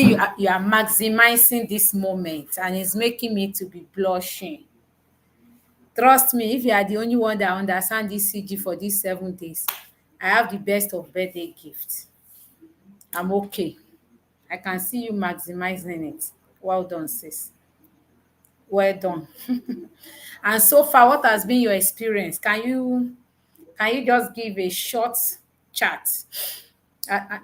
You are maximizing this moment and it's making me to be blushing. Trust me, if you are the only one that understand this CG for these 7 days, I have the best of birthday gift. I'm okay. I can see you maximizing it. Well done, sis. Well done. And so far, what has been your experience? Can you just give a short chat?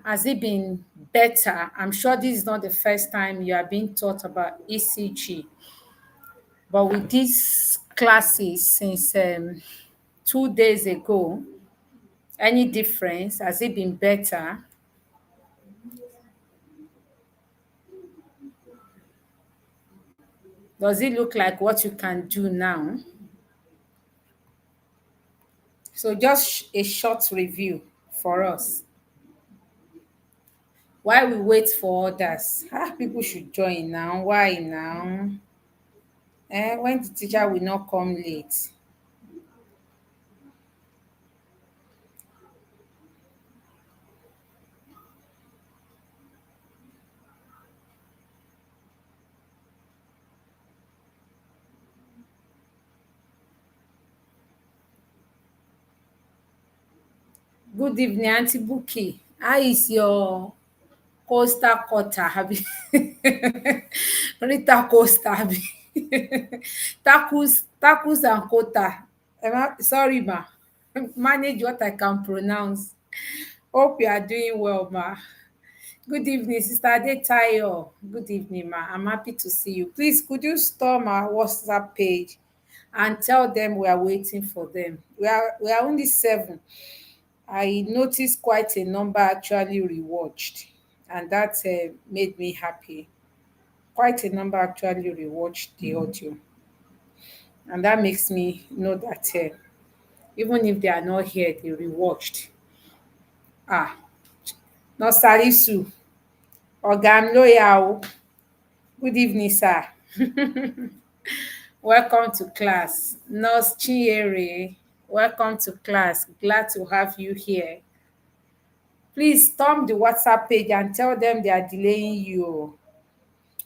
Has it been better? I'm sure this is not the first time you are being taught about ECG, but with these classes since 2 days ago, any difference? Has it been better? Does it look like what you can do now? So just a short review for us while we wait for others. People should join now. Why now? When the teacher will not come late. Good evening, Auntie Buki. How is your coastal quarter? Rita Costa, tacos and quota. Sorry, ma. Manage what I can pronounce. Hope you are doing well, ma. Good evening, Sister Adetayo. Good evening, ma. I'm happy to see you. Please, could you storm our WhatsApp page and tell them we are waiting for them? We are only 7. I noticed quite a number actually rewatched, and that made me happy. Quite a number actually rewatched the audio, and that makes me know that even if they are not here, they rewatched. Ah, Nosalisu, Ogam Loyal. Good evening, sir. Welcome to class. Nurse Chiere, welcome to class. Glad to have you here. Please storm the WhatsApp page and tell them they are delaying you.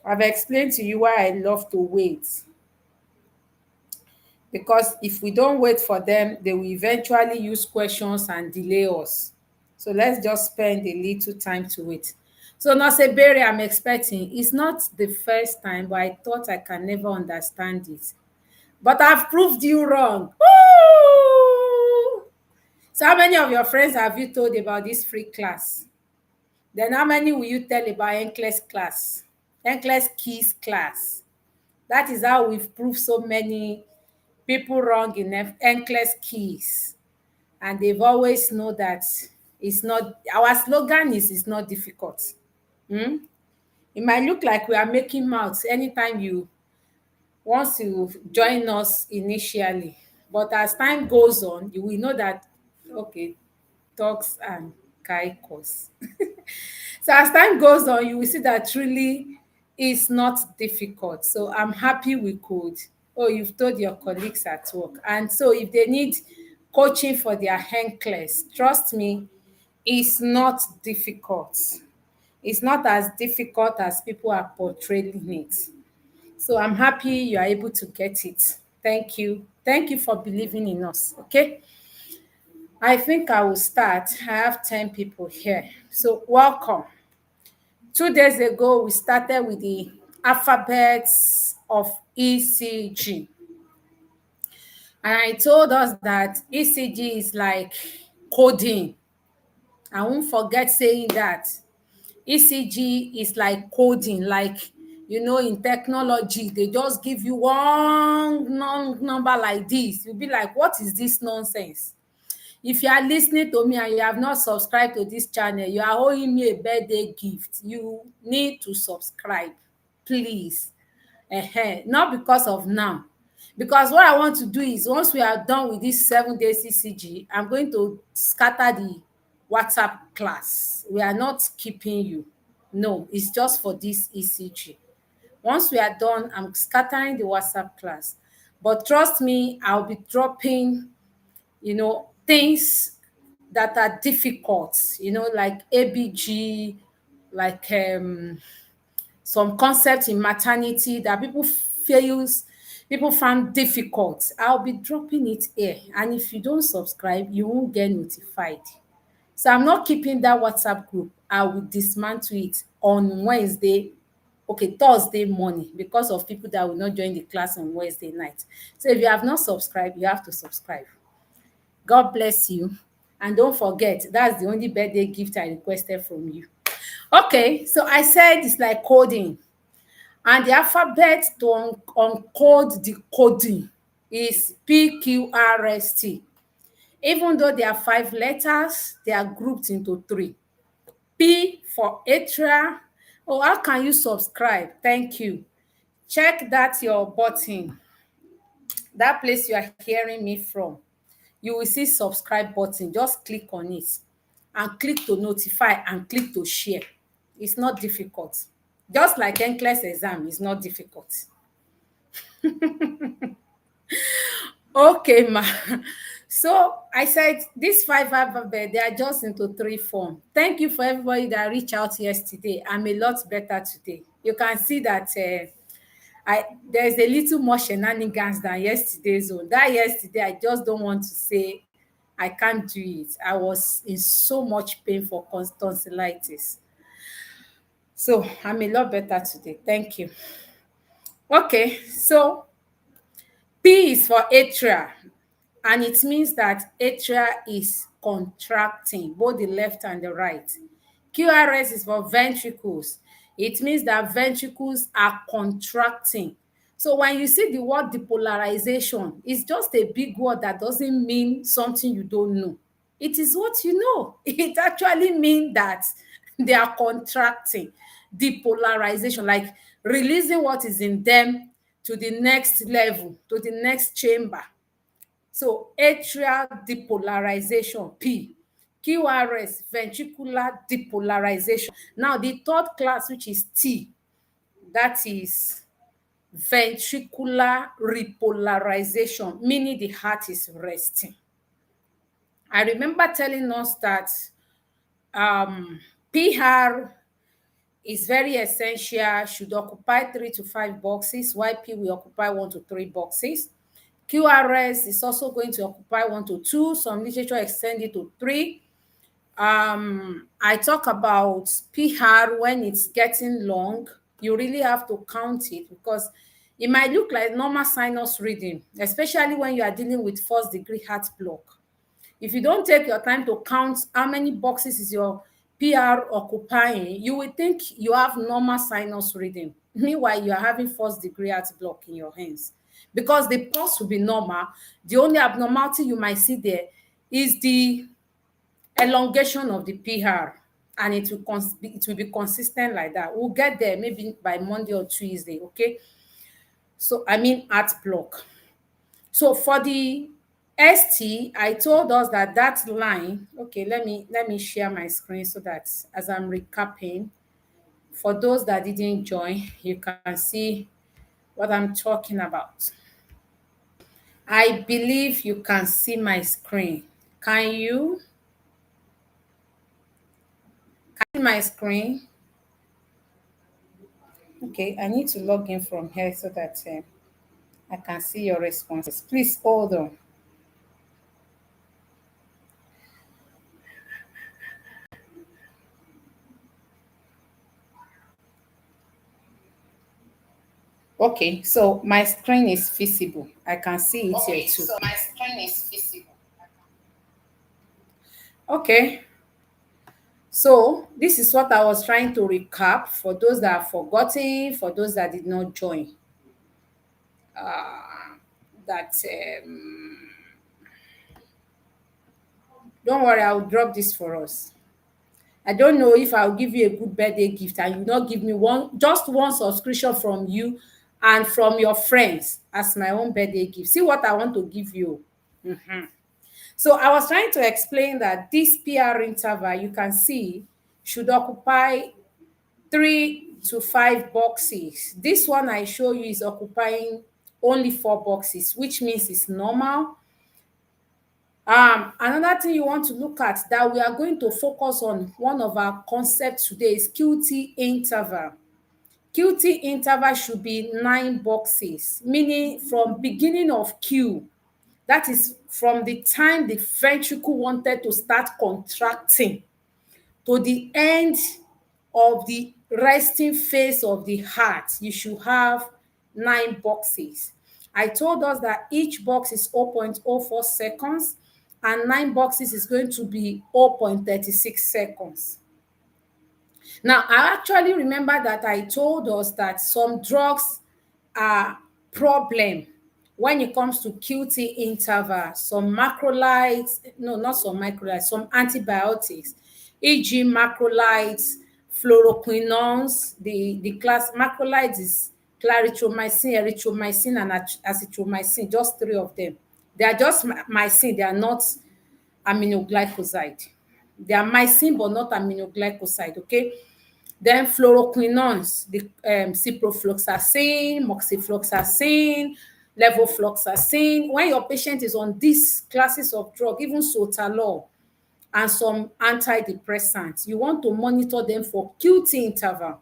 I've explained to you why I love to wait. Because if we don't wait for them, they will eventually use questions and delay us. So let's just spend a little time to wait. So Nosebere, I'm expecting. It's not the first time, but I thought I can never understand it. But I've proved you wrong. Woo! So how many of your friends have you told about this free class? Then how many will you tell about Enclass class? Enclass keys class. That is how we've proved so many people wrong in Enclass keys. And they've always know that it's not, our slogan is it's not difficult. Hmm? It might look like we are making mouths anytime you once you join us initially. But as time goes on, you will know that, okay, talks and kaikos. So as time goes on, you will see that truly it's not difficult. So I'm happy we could. Oh, you've told your colleagues at work. And so if they need coaching for their hand class, trust me, it's not difficult. It's not as difficult as people are portraying it. So I'm happy you are able to get it. Thank you. Thank you for believing in us. Okay. I think I will start. I have 10 people here. So welcome. 2 days ago, we started with the alphabets of ECG. And I told us that ECG is like coding. I won't forget saying that. ECG is like coding, like, in technology, they just give you one number like this. You'll be like, what is this nonsense? If you are listening to me and you have not subscribed to this channel, you are owing me a birthday gift. You need to subscribe, please. Not because of now. Because what I want to do is once we are done with this 7 day CCG, I'm going to scatter the WhatsApp class. We are not keeping you. No, it's just for this ECG. Once we are done, I'm scattering the WhatsApp class. But trust me, I'll be dropping, things that are difficult, like ABG, like some concepts in maternity that people found difficult. I'll be dropping it here, and if you don't subscribe, you won't get notified. So I'm not keeping that WhatsApp group. I will dismantle it on Wednesday, okay, Thursday morning, because of people that will not join the class on Wednesday night. So if you have not subscribed, you have to subscribe. God bless you. And don't forget, that's the only birthday gift I requested from you. Okay, so I said it's like coding. And the alphabet to uncode the coding is PQRST. Even though there are 5 letters, they are grouped into 3. P for atria. Oh, how can you subscribe? Thank you. Check that your button, that place you are hearing me from. You will see subscribe button. Just click on it and click to notify and click to share. It's not difficult. Just like NCLEX exam, it's not difficult. Okay, ma. So I said these 5 alphabet, they are just into 3 form. Thank you for everybody that reached out yesterday. I'm a lot better today. You can see that there's a little more shenanigans than yesterday's one. That yesterday, I just don't want to say I can't do it. I was in so much pain for tonsillitis. So I'm a lot better today. Thank you. Okay, so P is for atria, and it means that atria is contracting, both the left and the right. QRS is for ventricles. It means that ventricles are contracting. So when you see the word depolarization, it's just a big word that doesn't mean something you don't know. It is what you know. It actually means that they are contracting. Depolarization, like releasing what is in them to the next level, to the next chamber. So atrial depolarization, P. QRS, ventricular depolarization. Now the third class, which is T, that is ventricular repolarization, meaning the heart is resting. I remember telling us that PR is very essential, should occupy 3 to 5 boxes, while P will occupy 1 to 3 boxes. QRS is also going to occupy 1 to 2. Some literature extend it to 3. I talk about PR when it's getting long. You really have to count it because it might look like normal sinus reading, especially when you are dealing with first degree heart block. If you don't take your time to count how many boxes is your PR occupying, you will think you have normal sinus reading. Meanwhile, you are having first degree heart block in your hands. Because the pulse will be normal. The only abnormality you might see there is the elongation of the PR, and it will be consistent like that. We'll get there maybe by Monday or Tuesday, okay? So, I mean heart block. So for the ST, I told us that that line, okay, let me share my screen so that as I'm recapping, for those that didn't join, you can see what I'm talking about. I believe you can see my screen. Can you? See my screen? Okay, I need to log in from here so that I can see your responses. Please hold on. Okay, so my screen is visible. I can see it here too. So my screen is visible. Okay. So this is what I was trying to recap for those that have forgotten, for those that did not join. That don't worry, I'll drop this for us. I don't know if I'll give you a good birthday gift and you not give me just one subscription from you and from your friends as my own birthday gift. See what I want to give you. So I was trying to explain that this PR interval, you can see, should occupy 3 to 5 boxes. This one I show you is occupying only 4 boxes, which means it's normal. Another thing you want to look at that we are going to focus on, one of our concepts today, is QT interval. QT interval should be 9 boxes, meaning from beginning of Q, that is from the time the ventricle wanted to start contracting to the end of the resting phase of the heart, you should have 9 boxes. I told us that each box is 0.04 seconds and 9 boxes is going to be 0.36 seconds. Now, I actually remember that I told us that some drugs are problem when it comes to QT interval. Some macrolides, no, not some macrolides, some antibiotics, e.g. macrolides, fluoroquinones, the class macrolides is clarithromycin, erythromycin, and azithromycin, just 3 of them. They are just mycin, they are not aminoglycoside. They are mycin but not aminoglycoside, okay? Then fluoroquinones, the ciprofloxacin, moxifloxacin, levofloxacin. When your patient is on these classes of drug, even sotalol and some antidepressants, you want to monitor them for QT interval,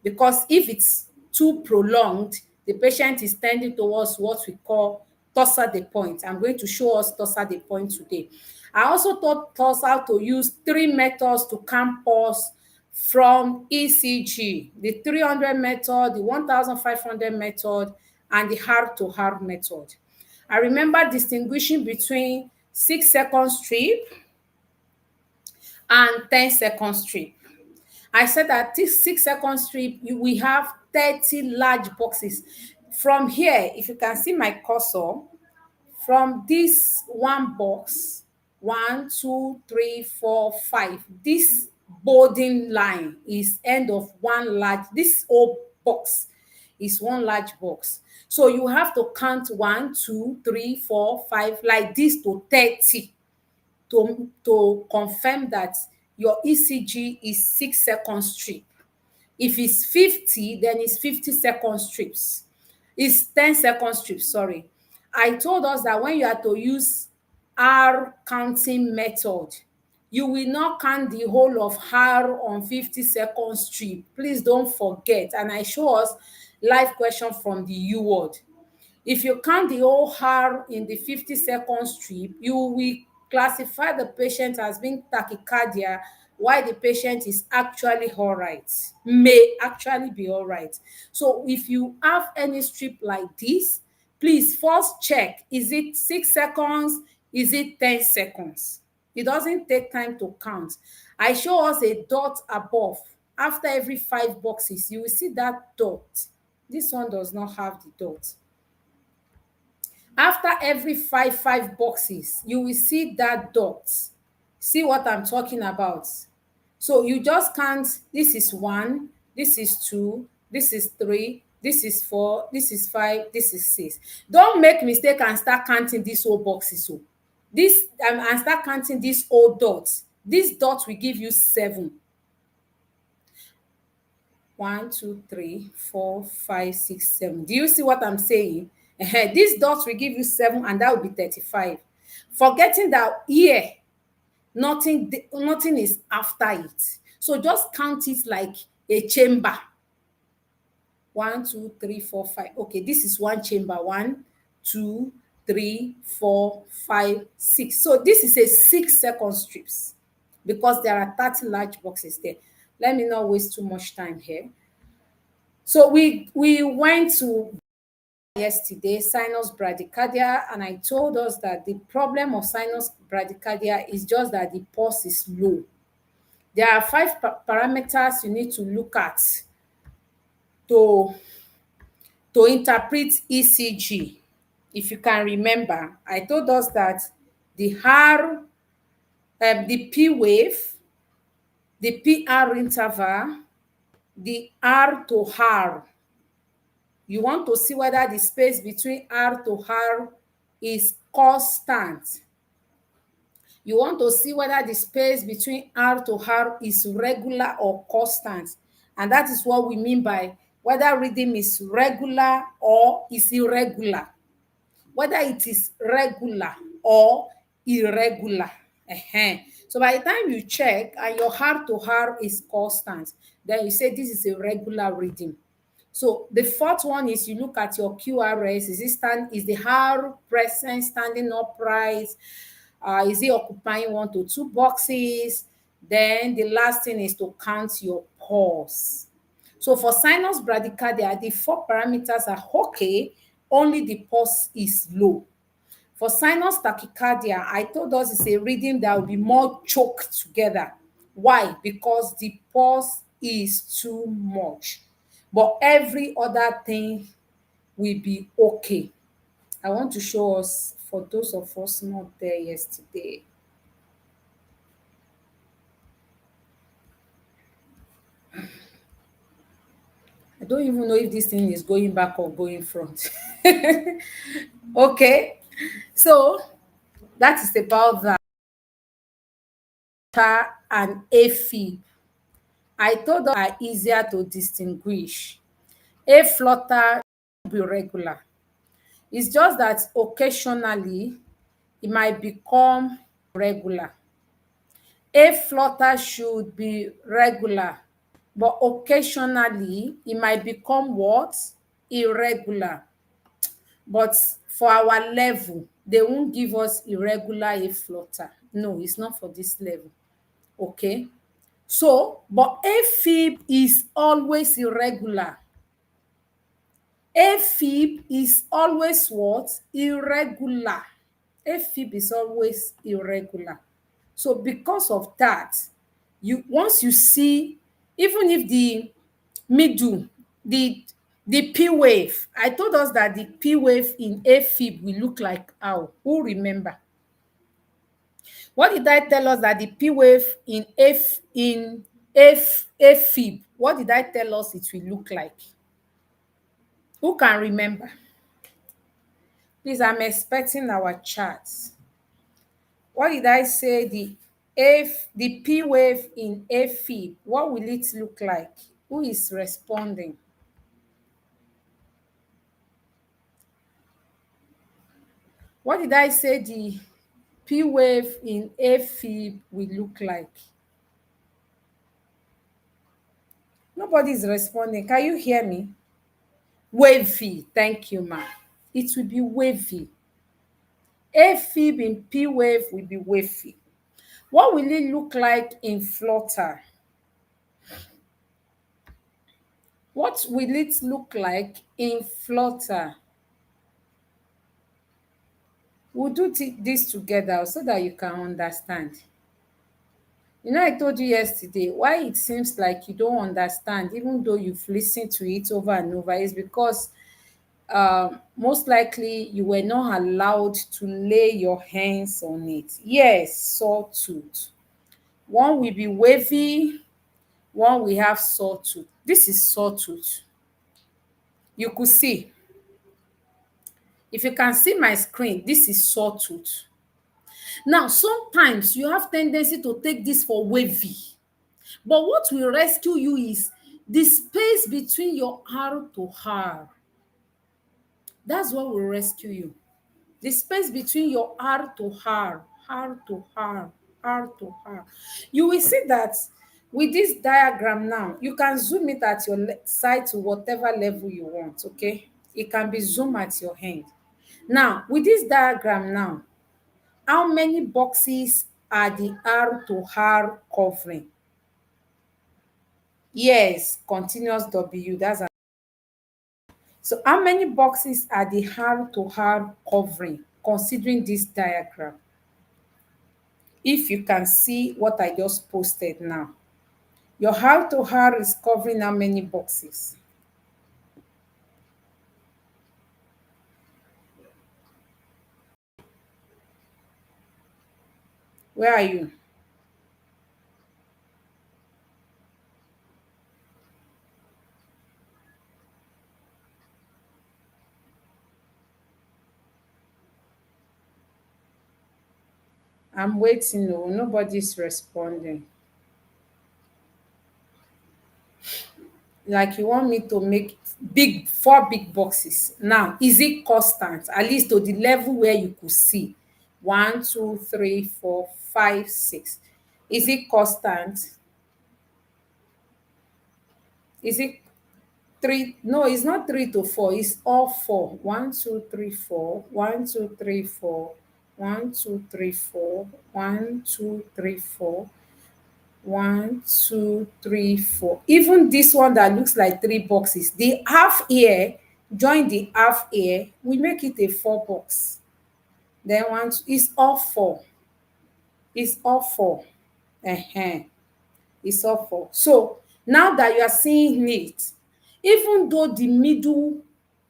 because if it's too prolonged, the patient is tending towards what we call torsade de pointe. I'm going to show us torsade de pointe today. I also taught us how to use 3 methods to count pulse from ECG, the 300 method, the 1500 method, and the heart to heart method. I remember distinguishing between 6-second strip and 10-second strip. I said that this 6-second strip, we have 30 large boxes. From here, if you can see my cursor, from this one box, 1, 2, 3, 4, 5, this bolding line is end of one large, this whole box is one large box. So you have to count 1, 2, 3, 4, 5 like this to 30 to confirm that your ECG is 6-second strip. If it's 50, then it's 50-second strips. It's 10-second strips, sorry. I told us that when you are to use R counting method, you will not count the whole of R on 50-second strip. Please don't forget. And I show us live question from the U word. If you count the whole R in the 50-second strip, you will classify the patient as being tachycardia while the patient is actually all right, may actually be all right. So if you have any strip like this, please first check, is it 6 seconds? Is it 10 seconds? It doesn't take time to count. I show us a dot above. After every 5 boxes, you will see that dot. This one does not have the dot. After every 5 boxes, you will see that dot. See what I'm talking about? So you just count, this is 1, this is 2, this is 3, this is 4, this is 5, this is 6. Don't make mistake and start counting these whole boxes. So this and start counting these whole dots. This dot will give you 7. 1, 2, 3, 4, 5, 6, 7. Do you see what I'm saying? These dots will give you 7, and that will be 35. Forgetting that here, nothing is after it. So just count it like a chamber. 1, 2, 3, 4, 5. Okay, this is one chamber. 1, 2, 3, 4, 5, 6. So this is a 6-second strips because there are 30 large boxes there. Let me not waste too much time here. So we went to yesterday, sinus bradycardia, and I told us that the problem of sinus bradycardia is just that the pulse is low. There are 5 parameters you need to look at to interpret ECG. If you can remember, I told us that the R, the P wave, the PR interval, the R to R. You want to see whether the space between R to R is constant. You want to see whether the space between R to R is regular or constant. And that is what we mean by whether rhythm is regular or is irregular. Whether it is regular or irregular. So by the time you check and your R to R is constant, then you say this is a regular rhythm. So the fourth one is you look at your QRS. Is the R present, standing upright? Is it occupying one to two boxes? Then the last thing is to count your pulse. So for sinus bradycardia, the four parameters are okay, only the pulse is low. For sinus tachycardia, I told us it's a rhythm that will be more choked together. Why? Because the pulse is too much. But every other thing will be okay. I want to show us, for those of us not there yesterday. I don't even know if this thing is going back or going front. Okay, so that is about that and AFib. I told us are easier to distinguish. A flutter should be regular. It's just that occasionally it might become regular. A flutter should be regular, but occasionally it might become what? Irregular. But for our level, they won't give us irregular A flutter. No, it's not for this level. Okay. So, but AFib is always irregular. AFib is always what? Irregular. AFib is always irregular. So because of that, you once you see, even if the middle, the P wave, I told us that the P wave in AFib will look like how? Who remember? What did I tell us that the P wave in AFib, what did I tell us it will look like? Who can remember? Please, I'm expecting our charts. What did I say? The P wave in AFib, what will it look like? Who is responding? What did I say the P wave in AFib will look like? Nobody is responding. Can you hear me? Wavy. Thank you, ma. It will be wavy. AFib in P wave will be wavy. What will it look like in flutter? What will it look like in flutter? We'll do this together so that you can understand. You know, I told you yesterday why it seems like you don't understand, even though you've listened to it over and over, is because most likely you were not allowed to lay your hands on it. Yes, sawtooth. One will be wavy, one will have sawtooth. This is sawtooth. You could see. If you can see my screen, this is sawtooth. Now, sometimes you have tendency to take this for wavy. But what will rescue you is the space between your R to R. That's what will rescue you. The space between your R to R, R to R, R to R. You will see that with this diagram now, you can zoom it at your side to whatever level you want, okay? It can be zoomed at your hand. Now, with this diagram now, how many boxes are the R to R covering? Yes, continuous W. So how many boxes are the R to R covering, considering this diagram? If you can see what I just posted now. Your R to R is covering how many boxes? Where are you? I'm waiting. No, nobody's responding. Like you want me to make four big boxes. Now, is it constant? At least to the level where you could see. 1, 2, 3, 4, 5, 6. Is it constant? Is it Three, no, it's not 3 to 4, it's all four. 1 2 3 4, 1 2 3 4, 1 2 3 4, 1 2 3 4, 1 2 3 4. Even this one that looks like three boxes, the half here join the half here, we make it a four box. Then it's all four. It's all four. uh It's all four. So now that you are seeing it, even though the middle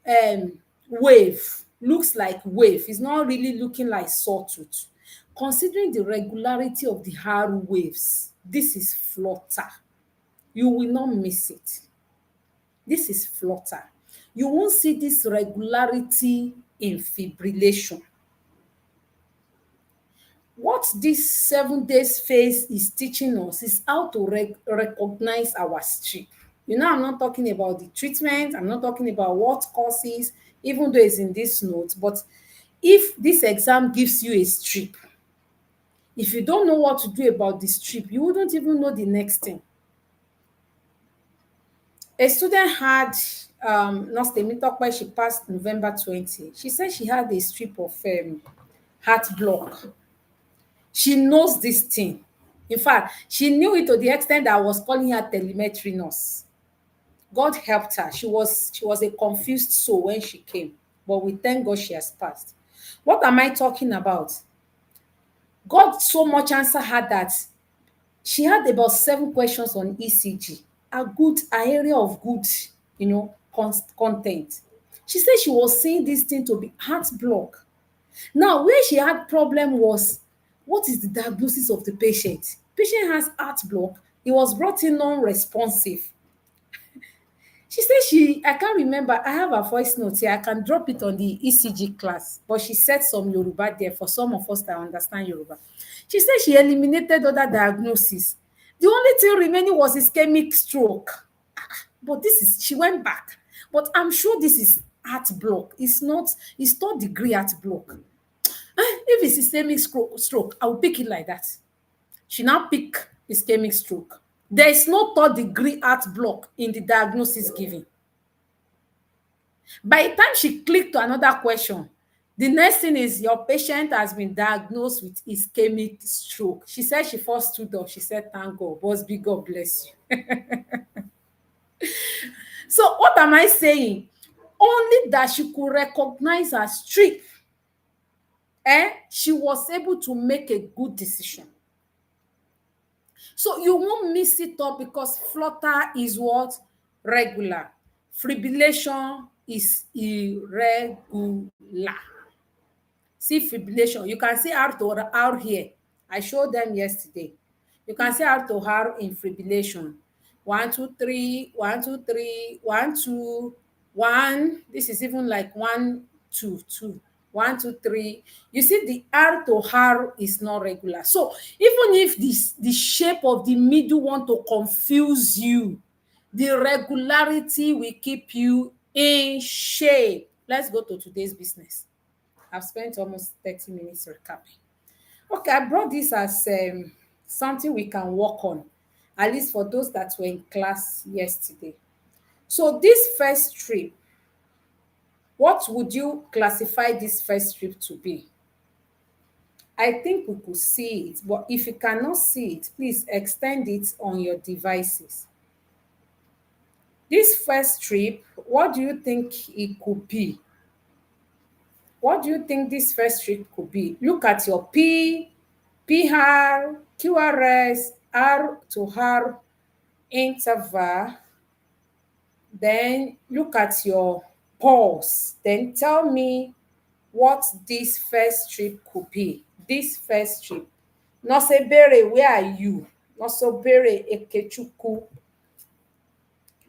um wave looks like wave, it's not really looking like sawtooth. Considering the regularity of the arrow waves, this is flutter. You will not miss it. This is flutter. You won't see this regularity in fibrillation. What this 7 days phase is teaching us is how to recognize our strip. You know, I'm not talking about the treatment, I'm not talking about what causes, even though it's in this note, but if this exam gives you a strip, if you don't know what to do about the strip, you wouldn't even know the next thing. A student had Nurse Temitope, she passed November 20. She said she had a strip of heart block. She knows this thing. In fact, she knew it to the extent that I was calling her telemetry nurse. God helped her. She was a confused soul when she came, but we thank God she has passed. What am I talking about? God so much answered her that she had about 7 questions on ECG, a area of good, content. She said she was seeing this thing to be heart block. Now, where she had problem was, what is the diagnosis of the patient? Patient has heart block. He was brought in non-responsive. She said I can't remember. I have a voice note here. I can drop it on the ECG class. But she said some Yoruba there for some of us that understand Yoruba. She said she eliminated other diagnoses. The only thing remaining was ischemic stroke. But she went back. But I'm sure this is heart block. It's third degree heart block. If it's ischemic stroke, I will pick it like that. She now pick ischemic stroke. There is no third degree heart block in the diagnosis given. By the time she clicked to another question, the next thing is your patient has been diagnosed with ischemic stroke. She said she first stood up. She said, thank God. Bosby, God bless you. So what am I saying? Only that she could recognize her strip. She was able to make a good decision. So you won't miss it up because flutter is what? Regular. Fibrillation is irregular. See fibrillation. You can see R to R here. I showed them yesterday. You can see R to R in fibrillation. 1 2 3, 1 2 3, 1 2 1. This is even like 1 2 2. 1 2 3. You see the R to R is not regular. So even if the shape of the middle want to confuse you, the regularity will keep you in shape. Let's go to today's business. I've spent almost 30 minutes recapping. Okay, I brought this as something we can work on, at least for those that were in class yesterday. So this first trip, what would you classify this first trip to be? I think we could see it, but if you cannot see it, please extend it on your devices. This first trip, what do you think it could be? What do you think this first trip could be? Look at your P, PR, QRS, R to R interval. Then look at your pulse. Then tell me what this first trip could be. This first trip. Nosebere, where are you? Nosobere Ekechukwu.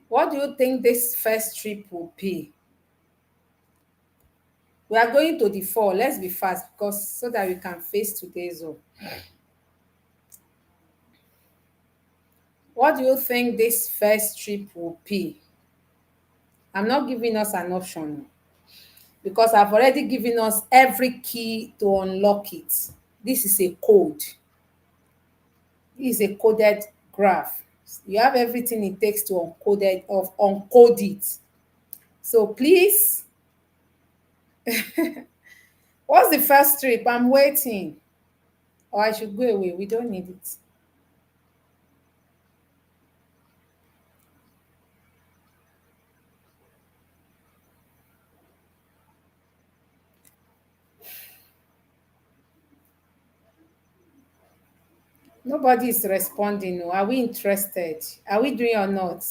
What do you think this first trip will be? We are going to the 4. Let's be fast because so that we can face today's zone. What do you think this first trip will be? I'm not giving us an option because I've already given us every key to unlock it. This is a code. This is a coded graph. You have everything it takes to uncode it. So please, what's the first strip? I'm waiting. Or I should go away. We don't need it. Nobody is responding. No. Are we interested? Are we doing or not?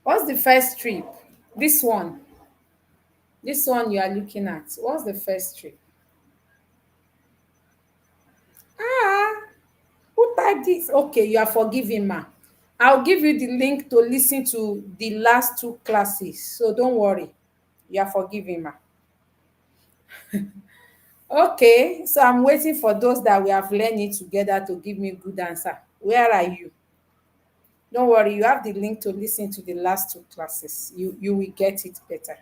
What's the first strip? This one. This one you are looking at. What's the first strip? Ah, who typed this? Okay, you are forgiving, ma. I'll give you the link to listen to the last two classes. So don't worry. You are forgiving, ma. Okay, so I'm waiting for those that we have learned it together to give me good answer. Where are you? Don't worry, you have the link to listen to the last two classes. You will get it better.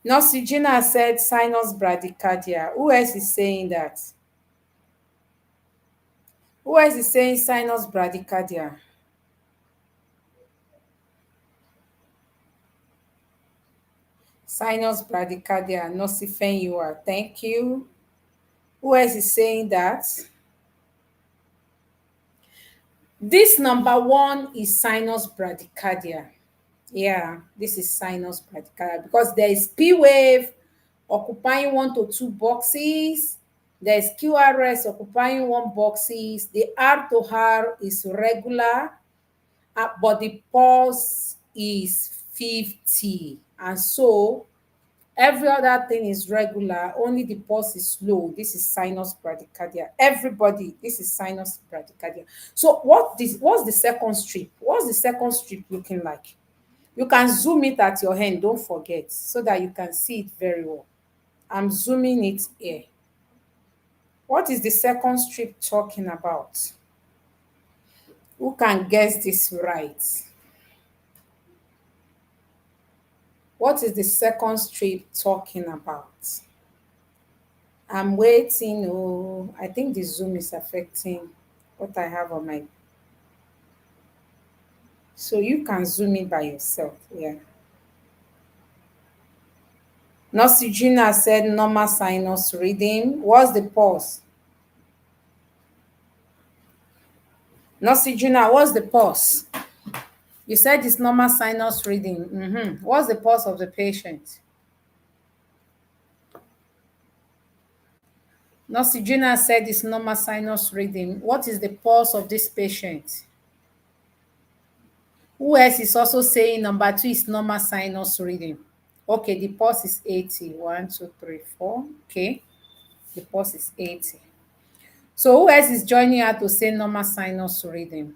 Nosigina said sinus bradycardia. Who else is saying that? Who else is saying sinus bradycardia? Sinus bradycardia, Nosifen, you are. Thank you. Who else is saying that? This number one is sinus bradycardia. Yeah, this is sinus bradycardia because there is P wave occupying 1 to 2 boxes. There is QRS occupying 1 boxes. The R to R is regular, but the pulse is 50. And so every other thing is regular, only the pulse is slow. This is sinus bradycardia. Everybody, this is sinus bradycardia. So what's the second strip? What's the second strip looking like? You can zoom it at your hand, don't forget, so that you can see it very well. I'm zooming it here. What is the second strip talking about? Who can guess this right? What is the second strip talking about? I'm waiting. Oh, I think the zoom is affecting what I have on my. So you can zoom in by yourself. Yeah. Nosigina said normal sinus reading. What's the pause? Nosigina, what's the pause? You said it's normal sinus reading. What's the pulse of the patient? Nosigina said it's normal sinus reading. What is the pulse of this patient? Who else is also saying number two is normal sinus reading? Okay, the pulse is 80. 1, 2, 3, 4. Okay, the pulse is 80. So who else is joining her to say normal sinus reading?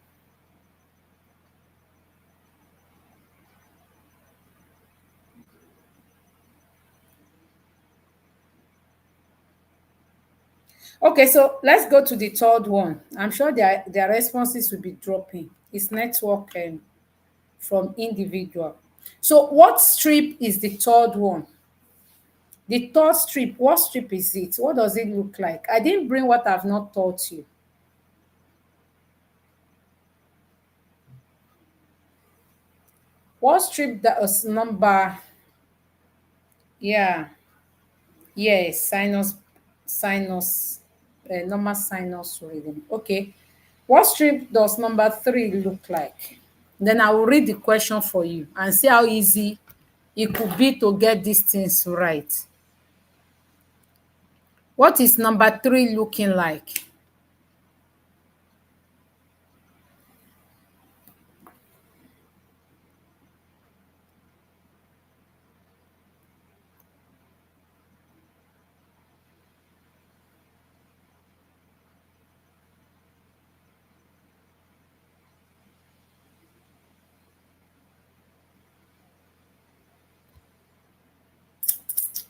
Okay, so let's go to the third one. I'm sure their responses will be dropping. It's network from individual. So what strip is the third one? The third strip, what strip is it? What does it look like? I didn't bring what I've not taught you. What strip that is number? Yeah, yes, normal sinus reading. Okay, what strip does number 3 look like? Then I will read the question for you and see how easy it could be to get these things right. What is number 3 looking like?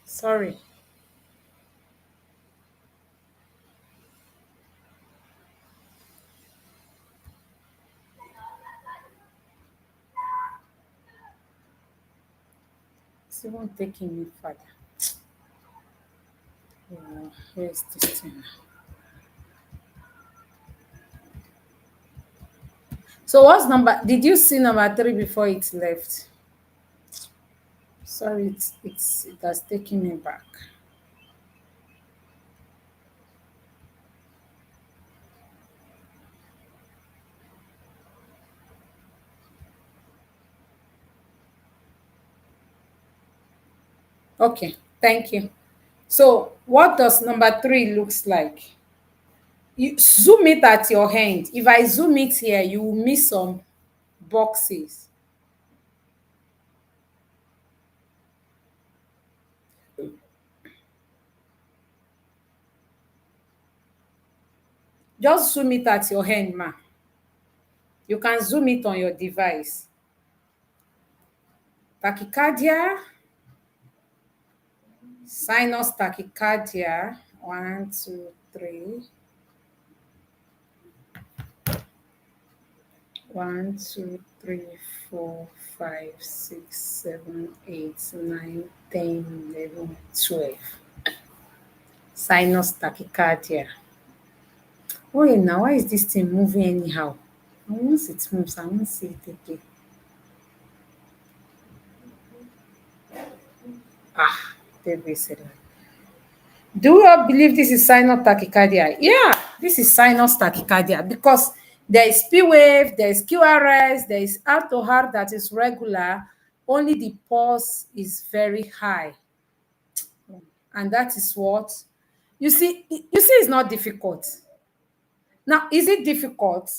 Sorry. It's even taking me further. Where is this thing? So what's number? Did you see number three before it left? Sorry, it has taken me back. Okay, thank you. So what does number three looks like? You zoom it at your hand. If I zoom it here, you will miss some boxes. Just zoom it at your hand, ma. You can zoom it on your device. Tachycardia, sinus tachycardia. One, two, three. One, two, three, four, five, six, seven, eight, nine, 10, 11, 12. Sinus tachycardia. Wait now, why is this thing moving anyhow? And once it moves, I won't see it again. Ah, there we said that. Do you all believe this is sinus tachycardia? Yeah, this is sinus tachycardia because there is P wave, there is QRS, there is heart to heart that is regular, only the pulse is very high. And that is what you see it's not difficult. Now, is it difficult?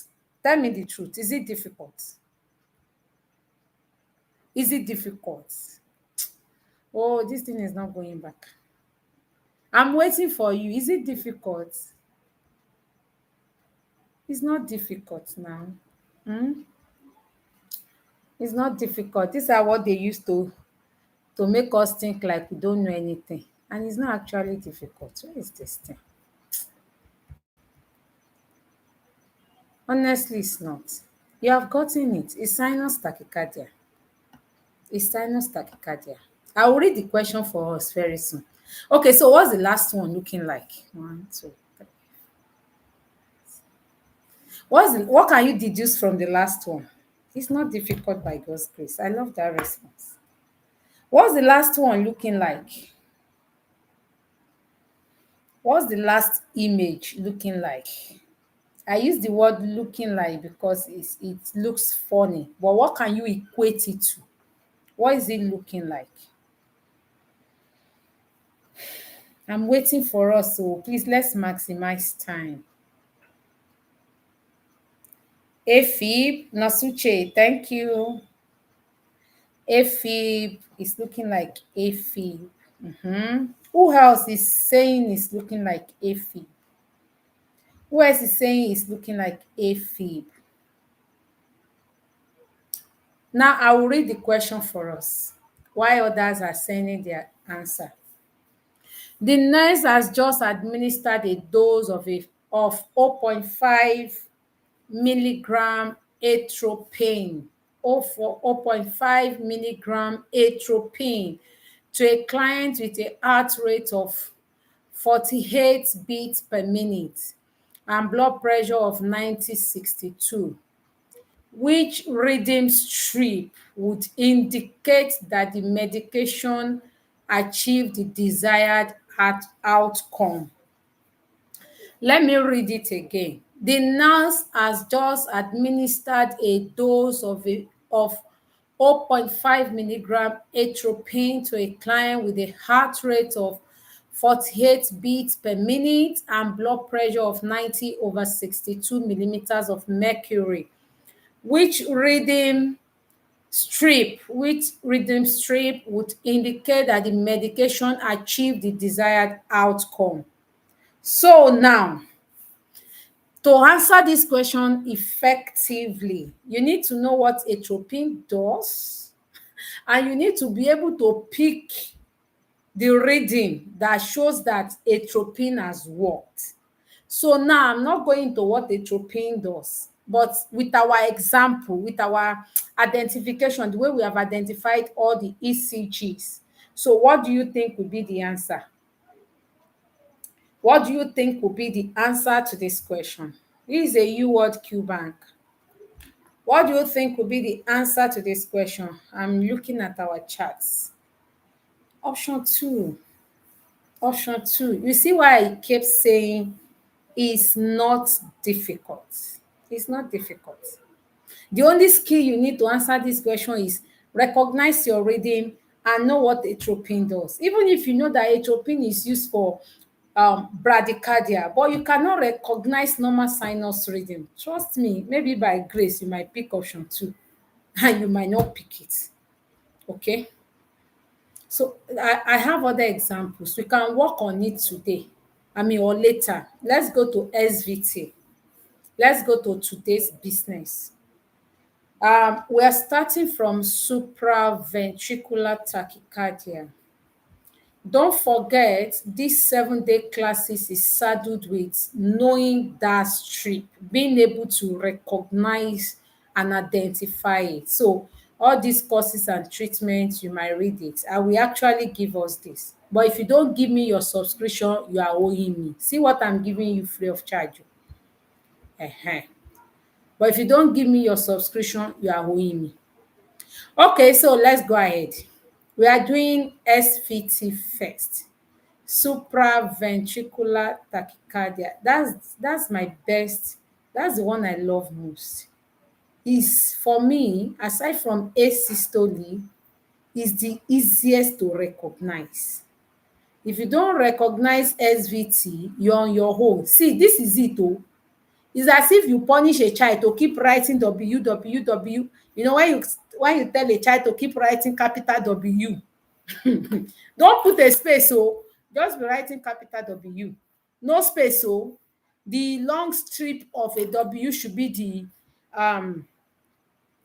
Tell me the truth. Is it difficult? Is it difficult? Oh, this thing is not going back. I'm waiting for you. Is it difficult? It's not difficult now. Hmm? It's not difficult. These are what they used to make us think like we don't know anything. And it's not actually difficult. Where is this thing? Honestly, it's not. You have gotten it. It's sinus tachycardia. It's sinus tachycardia. I will read the question for us very soon. Okay, so what's the last one looking like? One, two, three. What can you deduce from the last one? It's not difficult by God's grace. I love that response. What's the last one looking like? What's the last image looking like? I use the word looking like because it looks funny, but what can you equate it to? What is it looking like? I'm waiting for us, so please let's maximize time. AFib, Nasuche, thank you. AFib is looking like AFib. Who else is saying it's looking like AFib? Who else is saying it's looking like AFib? Now I will read the question for us while others are sending their answer. The nurse has just administered a dose of of 0.5 milligram atropine, 0.5 milligram atropine to a client with a heart rate of 48 beats per minute and blood pressure of 90/62. Which reading strip would indicate that the medication achieved the desired outcome? Let me read it again. The nurse has just administered a dose of 0.5 milligram atropine to a client with a heart rate of 48 beats per minute and blood pressure of 90/62 millimeters of mercury. Which reading strip would indicate that the medication achieved the desired outcome? So now, to answer this question effectively, you need to know what atropine does, and you need to be able to pick the reading that shows that atropine has worked. So now I'm not going to what atropine does, but with our example, with our identification, the way we have identified all the ECGs. So what do you think would be the answer? What do you think will be the answer to this question? This is a U-word Q bank. What do you think will be the answer to this question? I'm looking at our charts. Option two. Option two. You see why I kept saying it's not difficult. It's not difficult. The only skill you need to answer this question is recognize your rhythm and know what atropine does. Even if you know that atropine is used for bradycardia, but you cannot recognize normal sinus rhythm. Trust me, maybe by grace, you might pick option two and you might not pick it. Okay? So I have other examples. We can work on it today. I mean, or later. Let's go to SVT. Let's go to today's business. We are starting from supraventricular tachycardia. Don't forget, this 7-day classes is saddled with knowing that strip, being able to recognize and identify it. So all these courses and treatments, you might read it. I will actually give us this. But if you don't give me your subscription, you are owing me. See what I'm giving you free of charge. But if you don't give me your subscription, you are owing me. Okay, so let's go ahead. We are doing SVT first. Supraventricular tachycardia. That's my best. That's the one I love most. Is for me, aside from asystole, is the easiest to recognize. If you don't recognize SVT, you're on your own. See, this is it oh. It's as if you punish a child to keep writing WWW. You know, when you tell a child to keep writing capital W, don't put a space oh, just be writing capital W. No space oh. The long strip of a W should be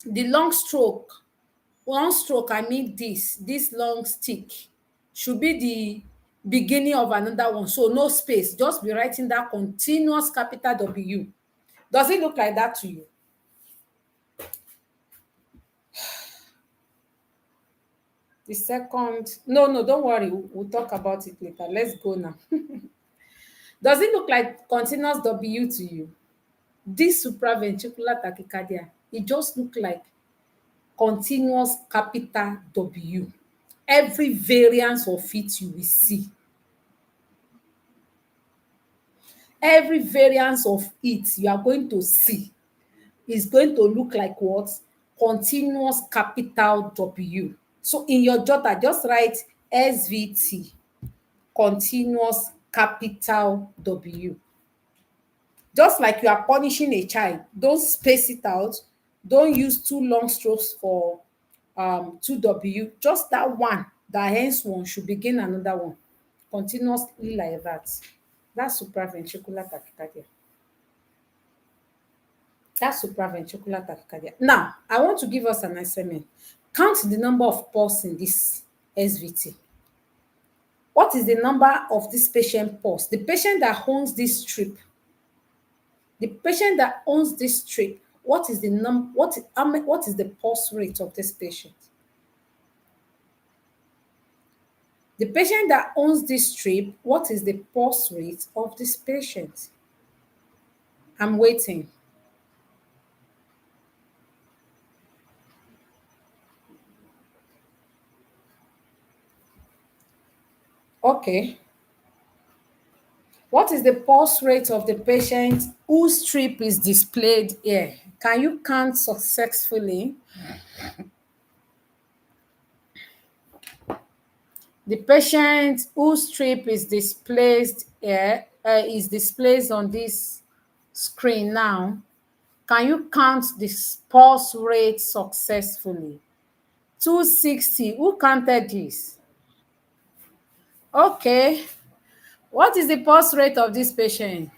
the long stroke. One stroke, I mean this long stick should be the beginning of another one. So no space, just be writing that continuous capital W. Does it look like that to you? The second, no, don't worry, we'll talk about it later. Let's go now. Does it look like continuous W to you? This supraventricular tachycardia, it just look like continuous capital W. Every variance of it you will see. Every variance of it you are going to see is going to look like what? Continuous capital W. So in your jotter, just write SVT, continuous capital W. Just like you are punishing a child, don't space it out. Don't use two long strokes for 2W. Just that one, that ends one should begin another one. Continuously like that. That's supraventricular tachycardia. That's supraventricular tachycardia. Now, I want to give us an assignment. Count the number of pulse in this SVT. What is the number of this patient pulse? The patient that owns this strip, what is the what is the pulse rate of this patient? The patient that owns this strip, what is the pulse rate of this patient? I'm waiting. Okay. What is the pulse rate of the patient whose strip is displayed here? Can you count successfully? The patient whose strip is displaced here, is displayed on this screen now. Can you count this pulse rate successfully? 260. Who counted this? Okay. What is the pulse rate of this patient?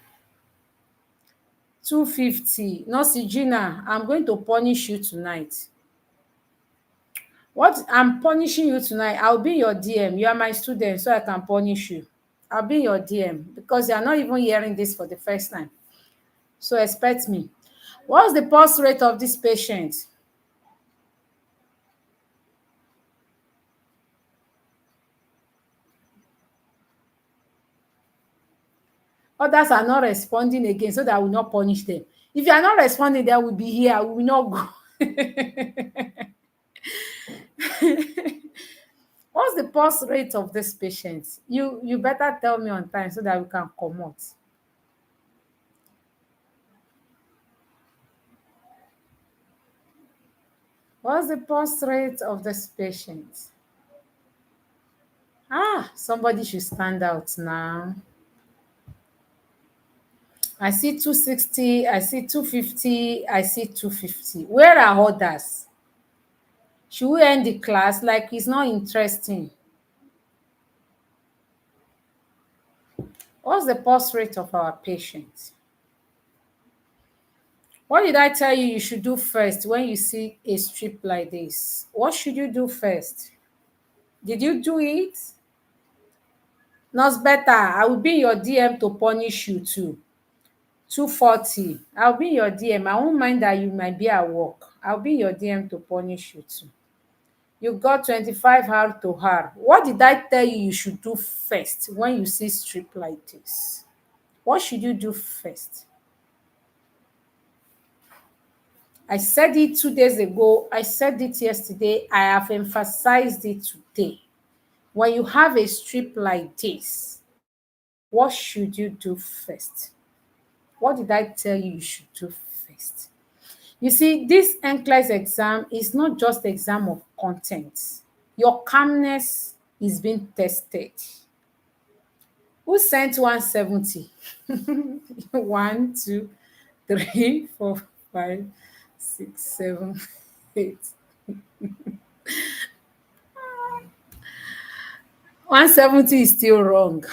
250. Nurse Gina, I'm going to punish you tonight. What I'm punishing you tonight, I'll be your DM. You are my student, so I can punish you. I'll be your DM because you are not even hearing this for the first time. So expect me. What's the pulse rate of this patient? Others are not responding again so that I will not punish them. If you are not responding, then we'll be here. We will not go. What's the pulse rate of this patient? You better tell me on time so that we can comot. What's the pulse rate of this patient? Somebody should stand out now. I see 260, I see 250, I see 250. Where are others? Should we end the class? Like it's not interesting. What's the pulse rate of our patient? What did I tell you should do first when you see a strip like this? What should you do first? Did you do it? Not better. I will be in your DM to punish you too. 240. I'll be in your DM. I won't mind that you might be at work. I'll be in your DM to punish you too. You got 25 hour to her. What did I tell you should do first when you see strip like this? What should you do first? I said it 2 days ago. I said it yesterday. I have emphasized it today. When you have a strip like this, what should you do first? What did I tell you should do first? You see, this NCLEX exam is not just exam of content. Your calmness is being tested. Who sent 170? 1, 2, 3, 4, 5, 6, 7, 8. 170 is still wrong.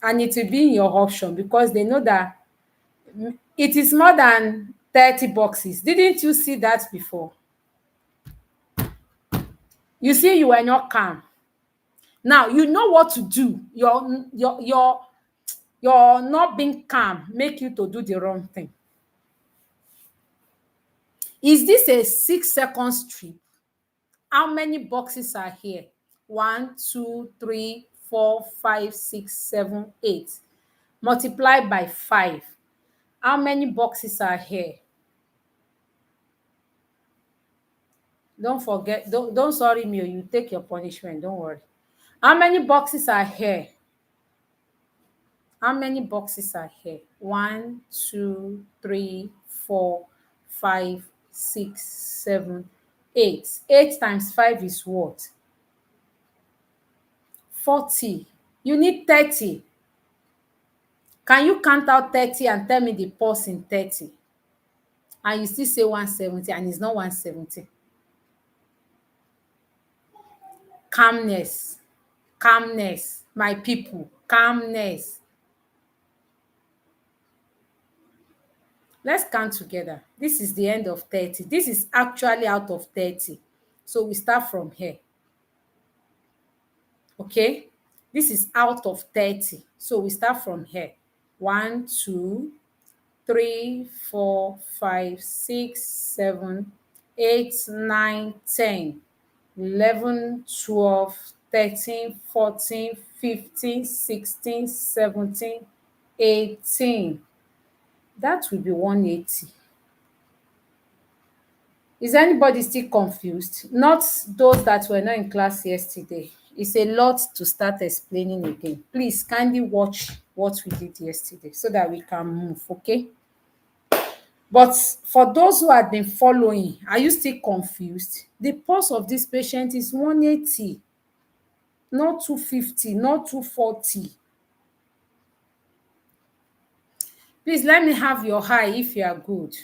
And it will be in your option because they know that it is more than 30 boxes. Didn't you see that before? You see, you were not calm. Now you know what to do. Your not being calm make you to do the wrong thing. Is this a 6-second strip? How many boxes are here? 1, 2, 3, 4, 5, 6, 7, 8. Multiply by 5. How many boxes are here? Don't forget, don't sorry me, you take your punishment, don't worry. How many boxes are here? How many boxes are here? 1, 2, 3, 4, 5, 6, 7, 8. 8 times 5 is what? 40. You need 30. Can you count out 30 and tell me the pulse in 30? And you still say 170 and it's not 170. Calmness. Calmness. My people, calmness. Let's count together. This is the end of 30. This is actually out of 30. So we start from here. Okay? This is out of 30. So we start from here. 1, 2, 3, 4, 5, 6, 7, 8, 9, 10, 11, 12, 13, 14, 15, 16, 17, 18. That will be 180. Is anybody still confused? Not those that were not in class yesterday. It's a lot to start explaining again. Please kindly watch what we did yesterday so that we can move, okay? But for those who had been following, are you still confused? The pulse of this patient is 180, not 250, not 240. Please let me have your high if you are good.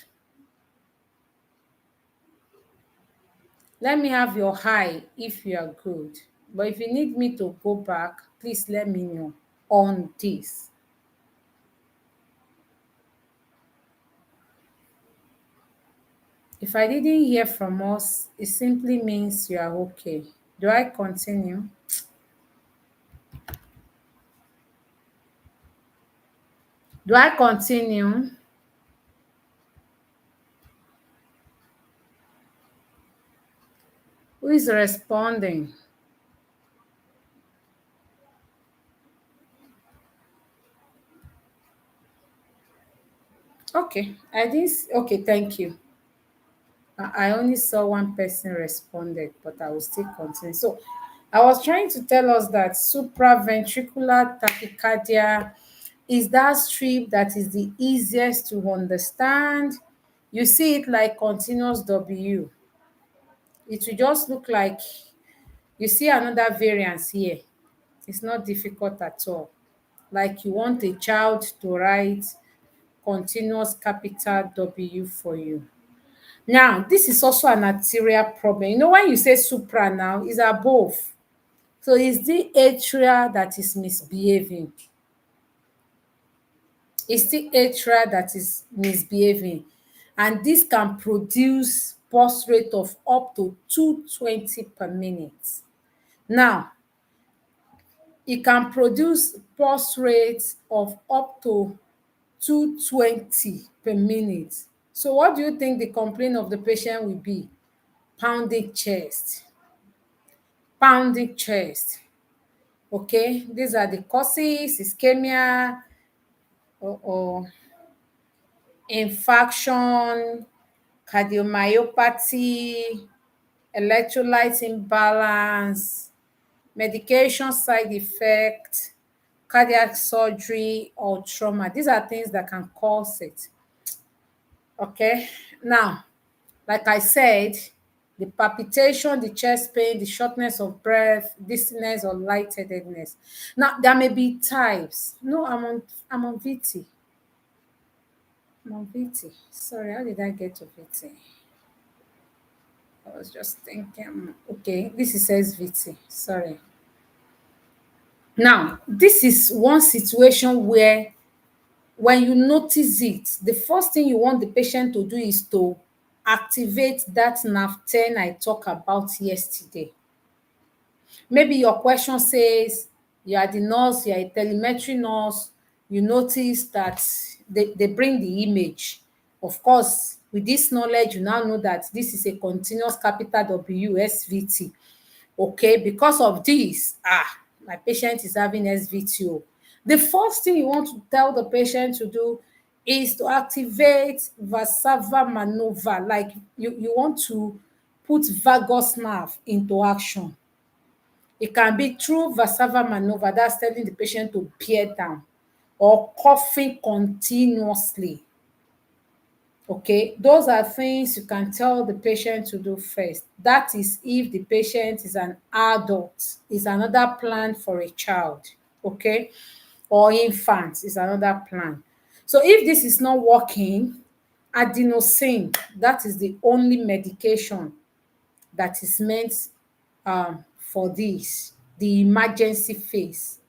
Let me have your high if you are good. But if you need me to go back, please let me know on this. If I didn't hear from us, it simply means you are okay. Do I continue? Do I continue? Who is responding? Okay, I didn't. Okay, thank you. I only saw one person responded, but I will still continue. So, I was trying to tell us that supraventricular tachycardia is that strip that is the easiest to understand. You see it like continuous W. It will just look like you see another variance here. It's not difficult at all. Like you want a child to write continuous capital W for you. Now, this is also an arterial problem. You know, when you say supra now, is above. So it's the atria that is misbehaving. It's the atria that is misbehaving. And this can produce pulse rate of up to 220 per minute. Now, it can produce pulse rates of up to 220 per minute. So what do you think the complaint of the patient will be? Pounding chest. Pounding chest. Okay, these are the causes: ischemia or infarction, cardiomyopathy, electrolyte imbalance, medication side effect, cardiac surgery, or trauma. These are things that can cause it. Okay, now, like I said, the palpitation, the chest pain, the shortness of breath, dizziness or lightheadedness. Now, there may be types. No, I'm on VT. I'm on VT. Sorry, how did I get to VT? I was just thinking, okay, this is SVT. Sorry. Now, this is one situation where when you notice it, the first thing you want the patient to do is to activate that nerve 10 I talked about yesterday. Maybe your question says you are the nurse, you are a telemetry nurse, you notice that they bring the image. Of course, with this knowledge, you now know that this is a continuous capital W SVT. Okay, because of this, my patient is having SVTO. The first thing you want to tell the patient to do is to activate Valsalva maneuver, like you want to put vagus nerve into action. It can be through Valsalva maneuver, that's telling the patient to bear down, or coughing continuously. Okay, those are things you can tell the patient to do first. That is if the patient is an adult, is another plan for a child, okay, or infant is another plan. So if this is not working, adenosine, that is the only medication that is meant for this, the emergency phase.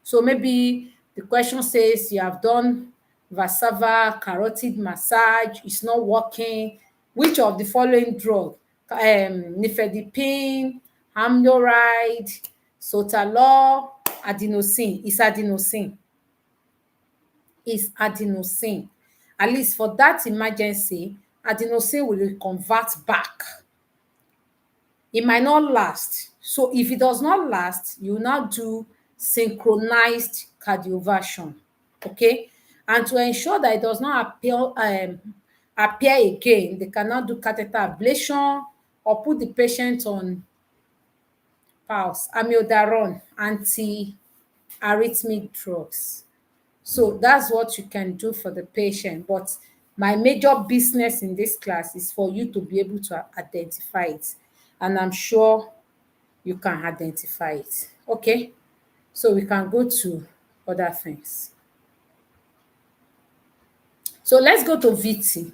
So maybe the question says you have done Valsalva carotid massage, it's not working. Which of the following drug? Nifedipine, amloride, sotalol, adenosine. Is adenosine. Is adenosine. At least for that emergency, adenosine will convert back. It might not last. So if it does not last, you now do synchronized cardioversion. Okay, and to ensure that it does not appear again, they cannot do catheter ablation or put the patient on pause, amiodarone, anti-arrhythmic drugs. So that's what you can do for the patient. But my major business in this class is for you to be able to identify it. And I'm sure you can identify it. Okay, so we can go to other things. So let's go to VT.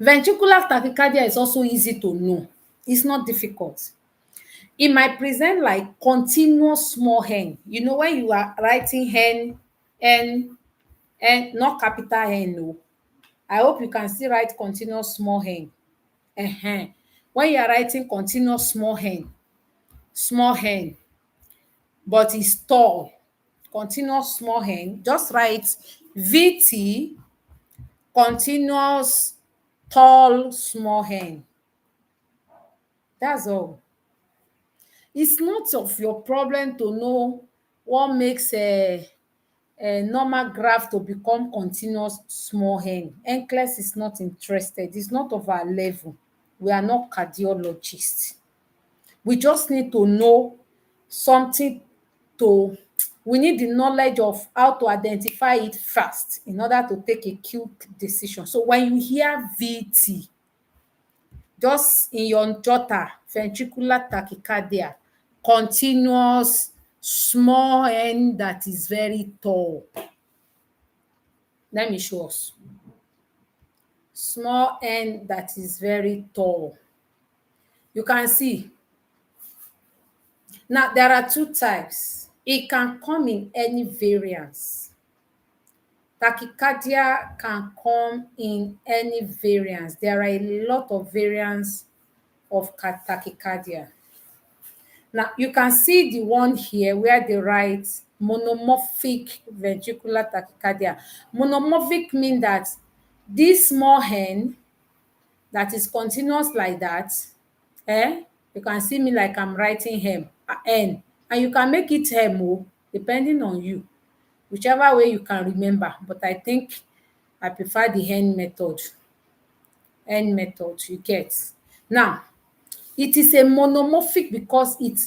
Ventricular tachycardia is also easy to know. It's not difficult. It might present like continuous small hen. You know, when you are writing hen, N, not capital N, no. I hope you can still write continuous small hen. When you are writing continuous small hen, but it's tall, continuous small hen, just write VT, continuous tall small hen. That's all. It's not of your problem to know what makes normal graph to become continuous small n. NCLEX is not interested. It's not of our level. We are not cardiologists. We just need to know something to we need the knowledge of how to identify it fast in order to take a quick decision. So when you hear VT, just in your jotter, ventricular tachycardia, continuous small n that is very tall. Let me show us. Small n that is very tall. You can see. Now, there are two types. It can come in any variance. Tachycardia can come in any variance. There are a lot of variants of tachycardia. Now, you can see the one here where they write monomorphic ventricular tachycardia. Monomorphic means that this small n that is continuous like that, you can see me like I'm writing n, and you can make it m depending on you, whichever way you can remember, but I think I prefer the n method, you get. Now, it is a monomorphic because it